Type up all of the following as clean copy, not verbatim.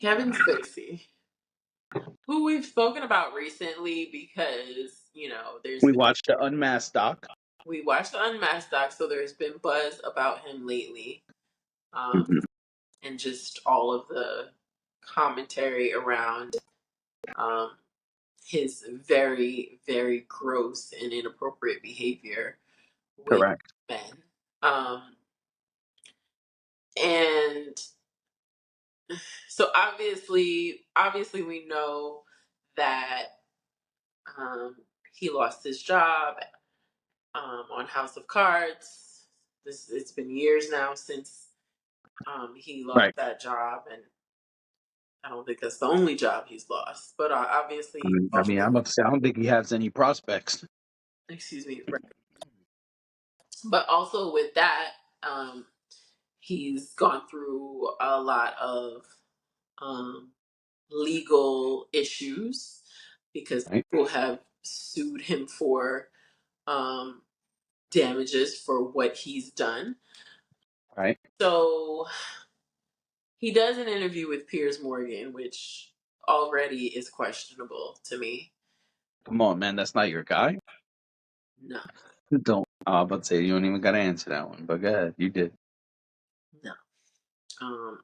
Kevin Spacey, who we've spoken about recently because, there's We been, watched the Unmasked doc. we watched the Unmasked doc, so there's been buzz about him lately. Mhm. And just all of the commentary around um, his very, very gross and inappropriate behavior with Correct. men. And so obviously we know that he lost his job on House of Cards. It's been years now since he lost Right. that job, and I don't think that's the only job he's lost. But obviously, I'm about to say I don't think he has any prospects. excuse me, right. But also with that, um, he's gone through a lot of um, legal issues because Right. people have sued him for um, damages for what he's done. Right. So he does an interview with Piers Morgan, which already is questionable to me. Come on, man. That's not your guy. No, Don't. I was about to say you don't even got to answer that one, but go ahead. You did. no.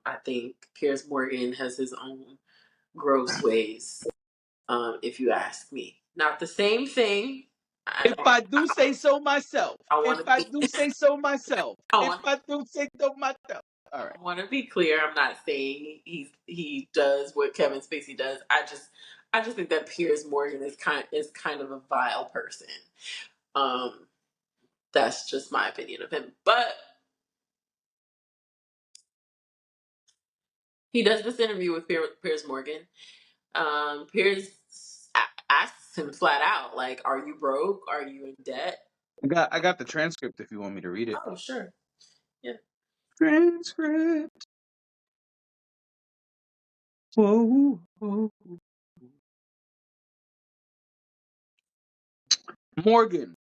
I think Piers Morgan has his own gross ways. If you ask me, not the same thing. I If don't. I do say so myself. I If want to I be. do say so myself. I If want. I do say so myself. All right. I want to be clear. I'm not saying he does what Kevin Spacey does. I just think that Piers Morgan is kind of a vile person. Um, that's just my opinion of him. But he does this interview with Piers Morgan. Piers asks him flat out, like, "Are you broke? Are you in debt?" I got the transcript if you want me to read it. Oh, sure. Yeah. Transcript. Whoa, whoa. Morgan,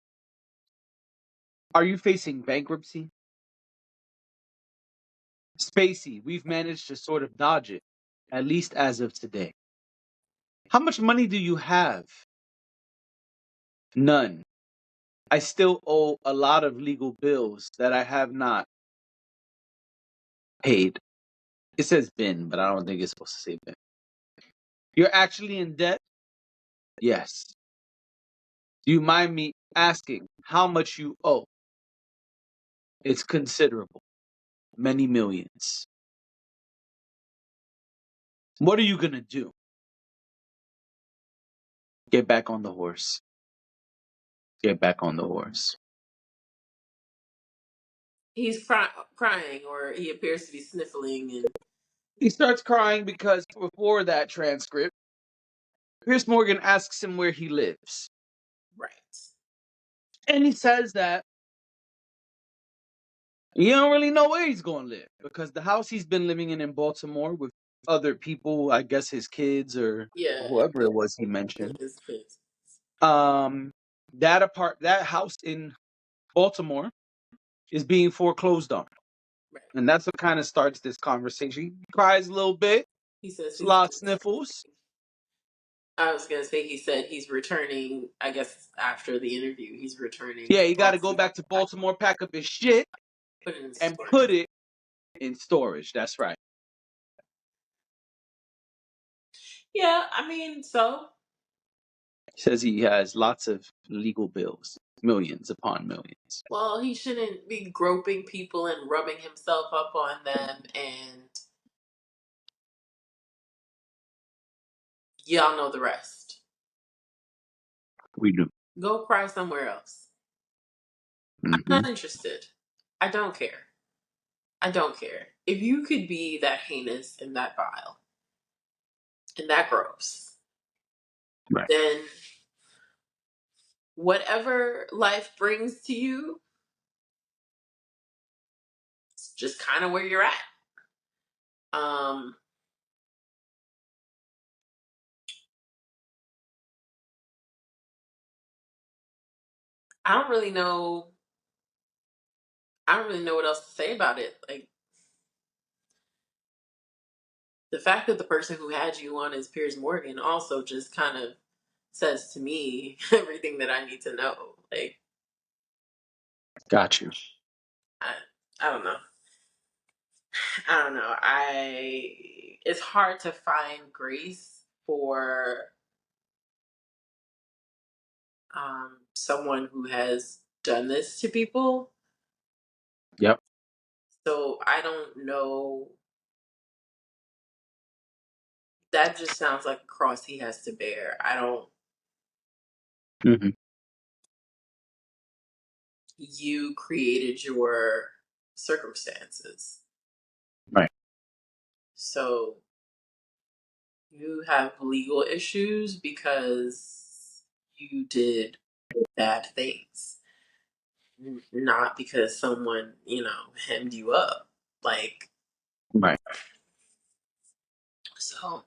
are you facing bankruptcy? Spacey, we've managed to sort of dodge it, at least as of today. How much money do you have? None. I still owe a lot of legal bills that I have not paid. It says been, but I don't think it's supposed to say been. You're actually in debt? Yes. Do you mind me asking how much you owe? It's considerable. Many millions. What are you gonna do? Get back on the horse. Get back on the horse. He's crying, or he appears to be sniffling, and He starts crying because before that transcript, Piers Morgan asks him where he lives. right. And he says that he don't really know where he's going to live because the house he's been living in Baltimore with other people, I guess his kids or Yeah, whoever it was he mentioned, his kids. um, that house in Baltimore is being foreclosed on. Right. And that's what kind of starts this conversation. He cries a little bit. He says It's a he's. lot of sniffles. I was gonna say he said he's returning. I guess after the interview, he's returning Yeah, to he got to go Baltimore. back to Baltimore, pack up his shit, Put it in and storage. put it in storage. That's right. Yeah, I mean, so He says he has lots of legal bills, millions upon millions. well, he shouldn't be groping people and rubbing himself up on them, and y'all know the rest. We do. Go cry somewhere else. I'm Hmm. not interested. I don't care. I don't care. If you could be that heinous and that vile and that gross, Right. then whatever life brings to you, it's just kind of where you're at. Um, I don't really know. I don't really know what else to say about it. Like the fact that the person who had you on is Piers Morgan also just kind of says to me everything that I need to know. Like, Got you. I, I don't know. I don't know. It's hard to find grace for someone who has done this to people. Yep. So I don't know. That just sounds like a cross he has to bear. I don't. Hmm. You created your circumstances. Right. So you have legal issues because you did bad things, not because someone, hemmed you up. Like, Right. so,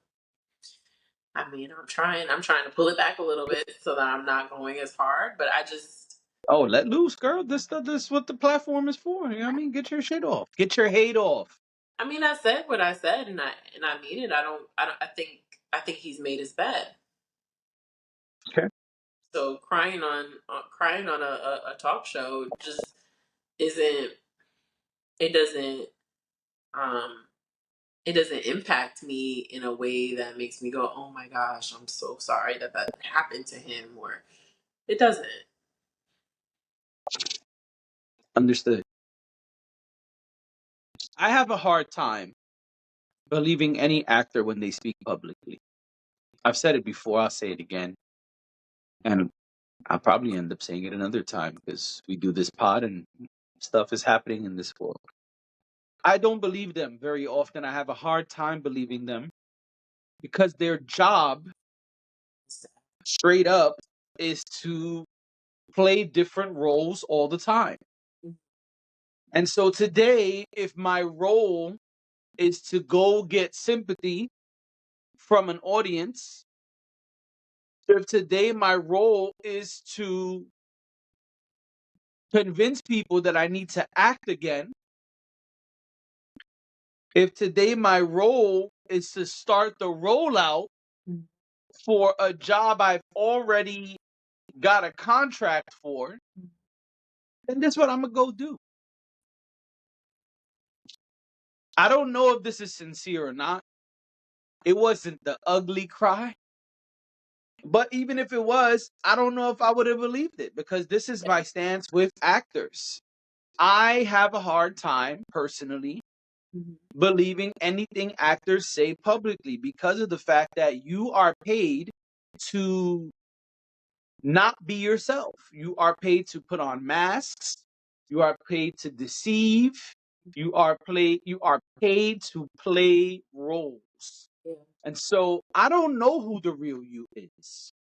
I mean, I'm trying to pull it back a little bit so that I'm not going as hard, but Oh, let loose, girl. This is what the platform is for. You know what I mean? Get your shit off. Get your hate off. I mean, I said what I said and I mean it. I think he's made his bed. Okay. So crying on a talk show just isn't it doesn't um it doesn't impact me in a way that makes me go, oh my gosh, I'm so sorry that happened to him, or it doesn't. Understood. I have a hard time believing any actor when they speak publicly. I've said it before. I'll say it again, and I'll probably end up saying it another time because we do this pod and stuff is happening in this world. I don't believe them very often. I have a hard time believing them because their job, straight up, is to play different roles all the time. And so today, if my role is to go get sympathy from an audience, if today my role is to convince people that I need to act again, if today my role is to start the rollout for a job I've already got a contract for, then that's what I'm going to go do. I don't know if this is sincere or not. It wasn't the ugly cry. But even if it was, I don't know if I would have believed it because this is my stance with actors. I have a hard time personally believing anything actors say publicly because of the fact that you are paid to not be yourself. You are paid to put on masks. You are paid to deceive. You are paid to play roles. Yeah. And so I don't know who the real you is.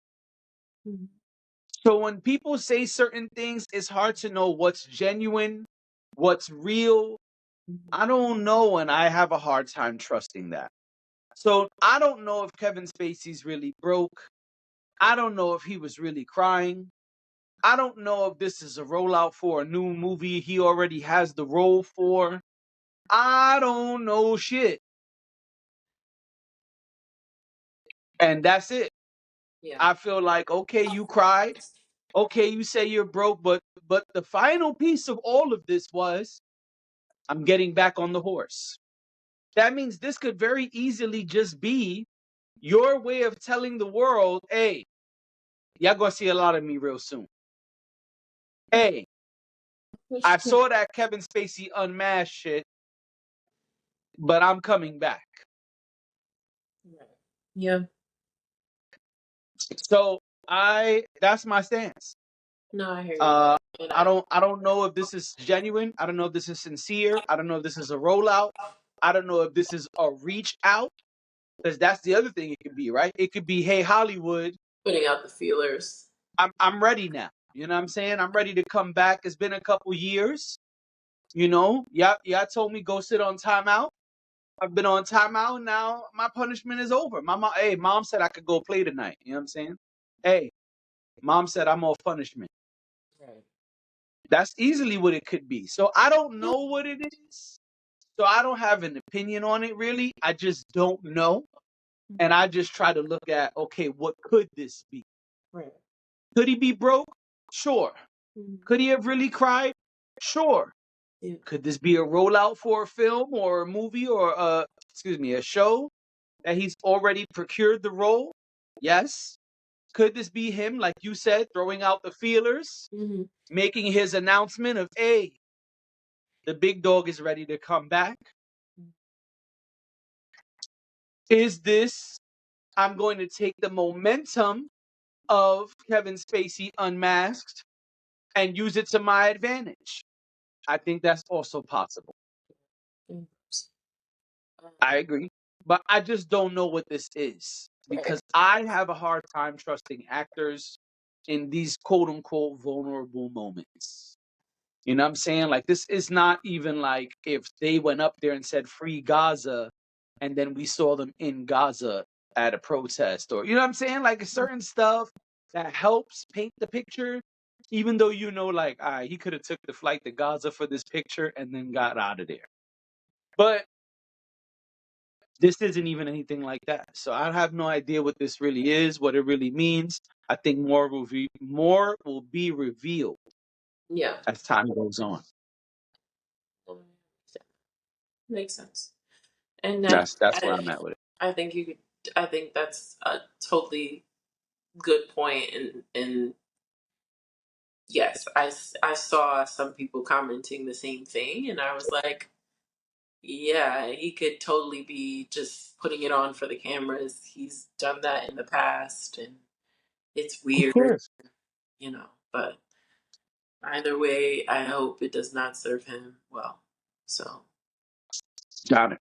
So when people say certain things, it's hard to know what's genuine, what's real. I don't know, and I have a hard time trusting that. So I don't know if Kevin Spacey's really broke. I don't know if he was really crying. I don't know if this is a rollout for a new movie he already has the role for. I don't know shit. And that's it. Yeah. I feel like, okay, you cried. Okay, you say you're broke, but the final piece of all of this was I'm getting back on the horse. That means this could very easily just be your way of telling the world, hey, y'all gonna see a lot of me real soon. Hey, I saw that Kevin Spacey unmasked shit, but I'm coming back. Yeah. So that's my stance. No, I hear you. Uh And I don't know if this is genuine. I don't know if this is sincere. I don't know if this is a rollout. I don't know if this is a reach out. Because that's the other thing it could be, right? It could be, hey, Hollywood, putting out the feelers. I'm ready now. You know what I'm saying? I'm ready to come back. It's been a couple years. Y'all told me go sit on timeout. I've been on timeout now. My punishment is over. Mom said I could go play tonight. You know what I'm saying? Hey, mom said I'm off punishment. Right. That's easily what it could be. So I don't know what it is. So I don't have an opinion on it really. I just don't know. And I just try to look at, okay, what could this be? Right. Could he be broke? Sure. Mhm. Could he have really cried? Sure. Yeah. Could this be a rollout for a film or a movie or a show that he's already procured the role? Yes. Could this be him, like you said, throwing out the feelers, Hmm. making his announcement of, hey, the big dog is ready to come back? Is this, I'm going to take the momentum of Kevin Spacey unmasked and use it to my advantage? I think that's also possible. Um, I agree. But I just don't know what this is right. because I have a hard time trusting actors in these quote unquote vulnerable moments. You know what I'm saying? Like, this is not even like if they went up there and said free Gaza and then we saw them in Gaza at a protest, or, you know what I'm saying? Like, certain stuff that helps paint the picture, even though, like, all right, he could have took the flight to Gaza for this picture and then got out of there. But this isn't even anything like that. So I have no idea what this really is, what it really means. I think more will be revealed Yeah. as time goes on. Um, Makes sense. And That's where I'm at with it. I think you could. I think that's a totally good point. And yes, I saw some people commenting the same thing, and I was like, yeah, he could totally be just putting it on for the cameras. He's done that in the past, and it's Of weird, course. But either way, I hope it does not serve him well. So Got it.